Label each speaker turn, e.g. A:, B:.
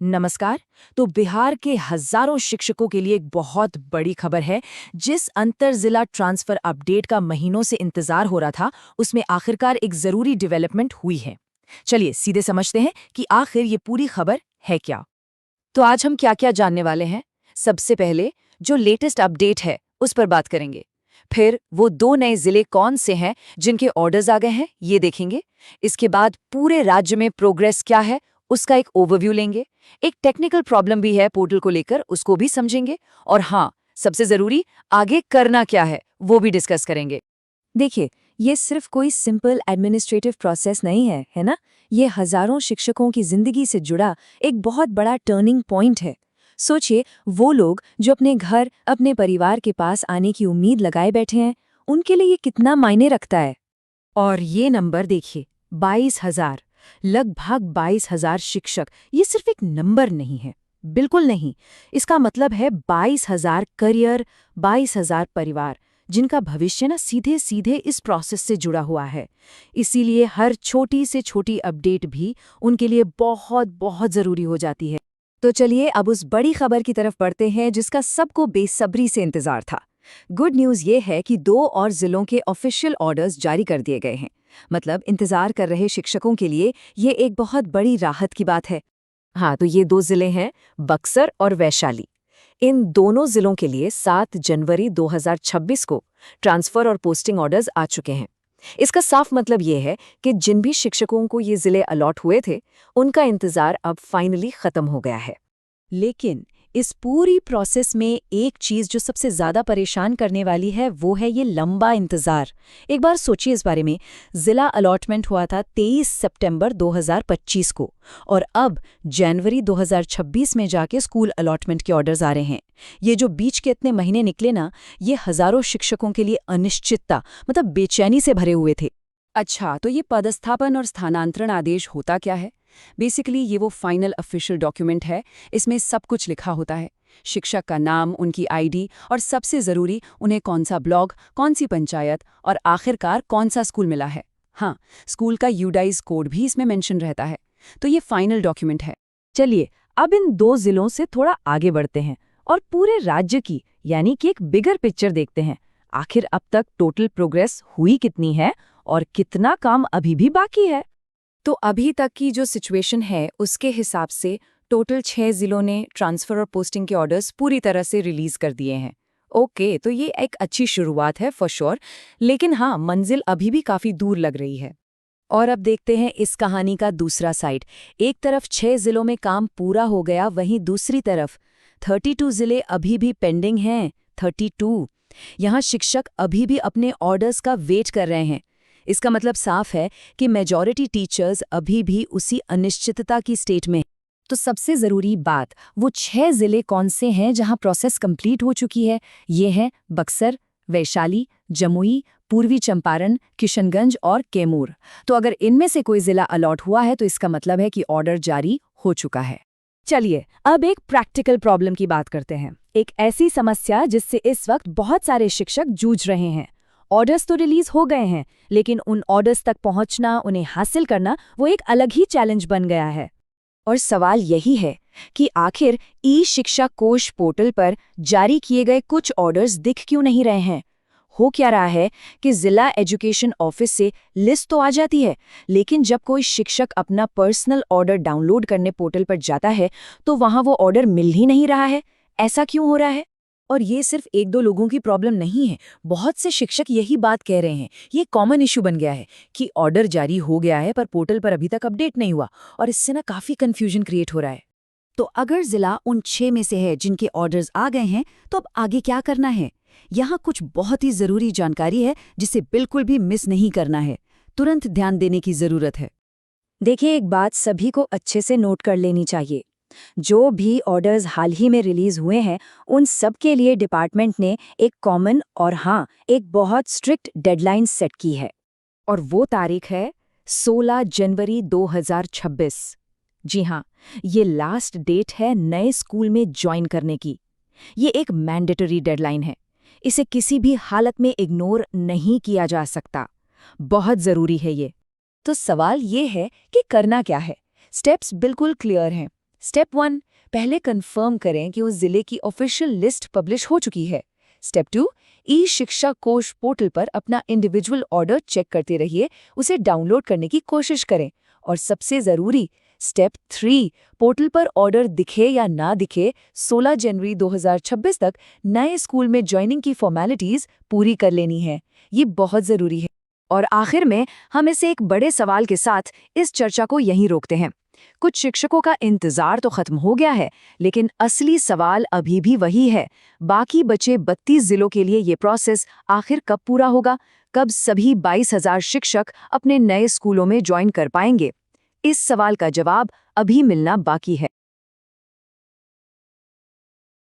A: नमस्कार। तो बिहार के हजारों शिक्षकों के लिए एक बहुत बड़ी खबर है। जिस अंतर जिला ट्रांसफर अपडेट का महीनों से इंतजार हो रहा था, उसमें आखिरकार एक जरूरी डेवलपमेंट हुई है। चलिए सीधे समझते हैं कि आखिर ये पूरी खबर है क्या। तो आज हम क्या क्या जानने वाले हैं। सबसे पहले जो लेटेस्ट अपडेट है उस पर बात करेंगे। फिर वो दो नए जिले कौन से हैं जिनके ऑर्डर्स आ गए हैं, ये देखेंगे। इसके बाद पूरे राज्य में प्रोग्रेस क्या है उसका एक ओवरव्यू लेंगे। एक टेक्निकल प्रॉब्लम भी है पोर्टल को लेकर, उसको भी समझेंगे। और हाँ, सबसे जरूरी, आगे करना क्या है वो भी डिस्कस करेंगे। देखिए, ये सिर्फ कोई सिंपल एडमिनिस्ट्रेटिव प्रोसेस नहीं है, है ना। ये हजारों शिक्षकों की जिंदगी से जुड़ा एक बहुत बड़ा टर्निंग पॉइंट है। सोचिए, वो लोग जो अपने घर, अपने परिवार के पास आने की उम्मीद लगाए बैठे हैं, उनके लिए ये कितना मायने रखता है। और ये नंबर देखिए, 22,000, लगभग 22,000 शिक्षक। ये सिर्फ एक नंबर नहीं है, बिल्कुल नहीं। इसका मतलब है 22,000 करियर, 22,000 परिवार जिनका भविष्य ना सीधे सीधे इस प्रोसेस से जुड़ा हुआ है। इसीलिए हर छोटी से छोटी अपडेट भी उनके लिए बहुत बहुत जरूरी हो जाती है। तो चलिए अब उस बड़ी खबर की तरफ बढ़ते हैं जिसका सबको बेसब्री से इंतजार था। गुड न्यूज़ ये है कि दो और जिलों के ऑफिशियल ऑर्डर्स जारी कर दिए गए हैं। मतलब इंतजार कर रहे शिक्षकों के लिए ये एक बहुत बड़ी राहत की बात है। हाँ, तो ये दो जिले हैं, बक्सर और वैशाली। इन दोनों जिलों के लिए 7 जनवरी 2026 को ट्रांसफर और पोस्टिंग ऑर्डर्स आ चुके हैं। इसका साफ मतलब ये है कि जिन भी शिक्षकों को ये जिले अलॉट हुए थे, उनका इंतजार अब फाइनली खत्म हो गया है। लेकिन इस पूरी प्रोसेस में एक चीज जो सबसे ज्यादा परेशान करने वाली है वो है ये लंबा इंतजार। एक बार सोचिए इस बारे में। जिला अलॉटमेंट हुआ था 23 सितंबर 2025 को, और अब जनवरी 2026 में जाके स्कूल अलॉटमेंट के ऑर्डर्स आ रहे हैं। ये जो बीच के इतने महीने निकले ना, ये हजारों शिक्षकों के लिए अनिश्चितता, मतलब बेचैनी से भरे हुए थे। अच्छा, तो ये पदस्थापन और स्थानांतरण आदेश होता क्या है? बेसिकली ये वो फाइनल ऑफिशियल डॉक्यूमेंट है। इसमें सब कुछ लिखा होता है, शिक्षक का नाम, उनकी आईडी, और सबसे ज़रूरी, उन्हें कौन सा ब्लॉक, कौन सी पंचायत, और आखिरकार कौन सा स्कूल मिला है। हाँ, स्कूल का यूडाइज कोड भी इसमें मेंशन रहता है। तो ये फाइनल डॉक्यूमेंट है। चलिए अब इन दो जिलों से थोड़ा आगे बढ़ते हैं और पूरे राज्य की, यानी कि एक बिगर पिक्चर देखते हैं। आखिर अब तक टोटल प्रोग्रेस हुई कितनी है और कितना काम अभी भी बाकी है। तो अभी तक की जो सिचुएशन है उसके हिसाब से टोटल 6 जिलों ने ट्रांसफ़र और पोस्टिंग के ऑर्डर्स पूरी तरह से रिलीज कर दिए हैं। ओके, तो ये एक अच्छी शुरुआत है फॉर श्योर। लेकिन हाँ, मंजिल अभी भी काफ़ी दूर लग रही है। और अब देखते हैं इस कहानी का दूसरा साइड। एक तरफ 6 जिलों में काम पूरा हो गया, वहीं दूसरी तरफ 32 जिले अभी भी पेंडिंग हैं। 32। यहाँ शिक्षक अभी भी अपने ऑर्डर्स का वेट कर रहे हैं। इसका मतलब साफ है कि मेजॉरिटी टीचर्स अभी भी उसी अनिश्चितता की स्टेट में। तो सबसे ज़रूरी बात, वो 6 जिले कौन से हैं जहां प्रोसेस कंप्लीट हो चुकी है? ये हैं बक्सर, वैशाली, जमुई, पूर्वी चंपारण, किशनगंज और कैमूर। तो अगर इनमें से कोई जिला अलॉट हुआ है तो इसका मतलब है कि ऑर्डर जारी हो चुका है। चलिए अब एक प्रैक्टिकल प्रॉब्लम की बात करते हैं। एक ऐसी समस्या जिससे इस वक्त बहुत सारे शिक्षक जूझ रहे हैं। ऑर्डर्स तो रिलीज हो गए हैं, लेकिन उन ऑर्डर्स तक पहुंचना, उन्हें हासिल करना, वो एक अलग ही चैलेंज बन गया है। और सवाल यही है कि आखिर ई शिक्षा कोष पोर्टल पर जारी किए गए कुछ ऑर्डर्स दिख क्यों नहीं रहे हैं। हो क्या रहा है कि जिला एजुकेशन ऑफिस से लिस्ट तो आ जाती है, लेकिन जब कोई शिक्षक अपना पर्सनल ऑर्डर डाउनलोड करने पोर्टल पर जाता है तो वहां वो ऑर्डर मिल ही नहीं रहा है। ऐसा क्यों हो रहा है? और ये सिर्फ एक दो लोगों की प्रॉब्लम नहीं है, बहुत से शिक्षक यही बात कह रहे हैं। ये कॉमन इशू बन गया है कि ऑर्डर जारी हो गया है पर पोर्टल पर अभी तक अपडेट नहीं हुआ, और इससे ना काफ़ी कन्फ्यूजन क्रिएट हो रहा है। तो अगर जिला उन 6 में से है जिनके ऑर्डर्स आ गए हैं, तो अब आगे क्या करना है? यहाँ कुछ बहुत ही ज़रूरी जानकारी है जिसे बिल्कुल भी मिस नहीं करना है। तुरंत ध्यान देने की ज़रूरत है। देखिए, एक बात सभी को अच्छे से नोट कर लेनी चाहिए। जो भी ऑर्डर्स हाल ही में रिलीज हुए हैं, उन सब के लिए डिपार्टमेंट ने एक कॉमन और हाँ, एक बहुत स्ट्रिक्ट डेडलाइन सेट की है। और वो तारीख है 16 जनवरी 2026। जी हाँ, ये लास्ट डेट है नए स्कूल में ज्वाइन करने की। ये एक मैंडेटरी डेडलाइन है। इसे किसी भी हालत में इग्नोर नहीं किया जा सकता। बहुत ज़रूरी है ये। तो सवाल ये है कि करना क्या है। स्टेप्स बिल्कुल क्लियर हैं। स्टेप 1, पहले कंफर्म करें कि उस जिले की ऑफिशियल लिस्ट पब्लिश हो चुकी है। स्टेप 2, ई शिक्षा कोश पोर्टल पर अपना इंडिविजुअल ऑर्डर चेक करते रहिए, उसे डाउनलोड करने की कोशिश करें। और सबसे ज़रूरी स्टेप 3, पोर्टल पर ऑर्डर दिखे या ना दिखे, 16 जनवरी 2026 तक नए स्कूल में ज्वाइनिंग की फॉर्मेलिटीज़ पूरी कर लेनी है। ये बहुत ज़रूरी है। और आखिर में हम इसे एक बड़े सवाल के साथ इस चर्चा को यहीं रोकते हैं। कुछ शिक्षकों का इंतजार तो खत्म हो गया है, लेकिन असली सवाल अभी भी वही है। बाकी बचे 32 जिलों के लिए ये प्रोसेस आखिर कब पूरा होगा? कब सभी 22,000 शिक्षक अपने नए स्कूलों में ज्वाइन कर पाएंगे? इस सवाल का जवाब अभी मिलना बाकी है।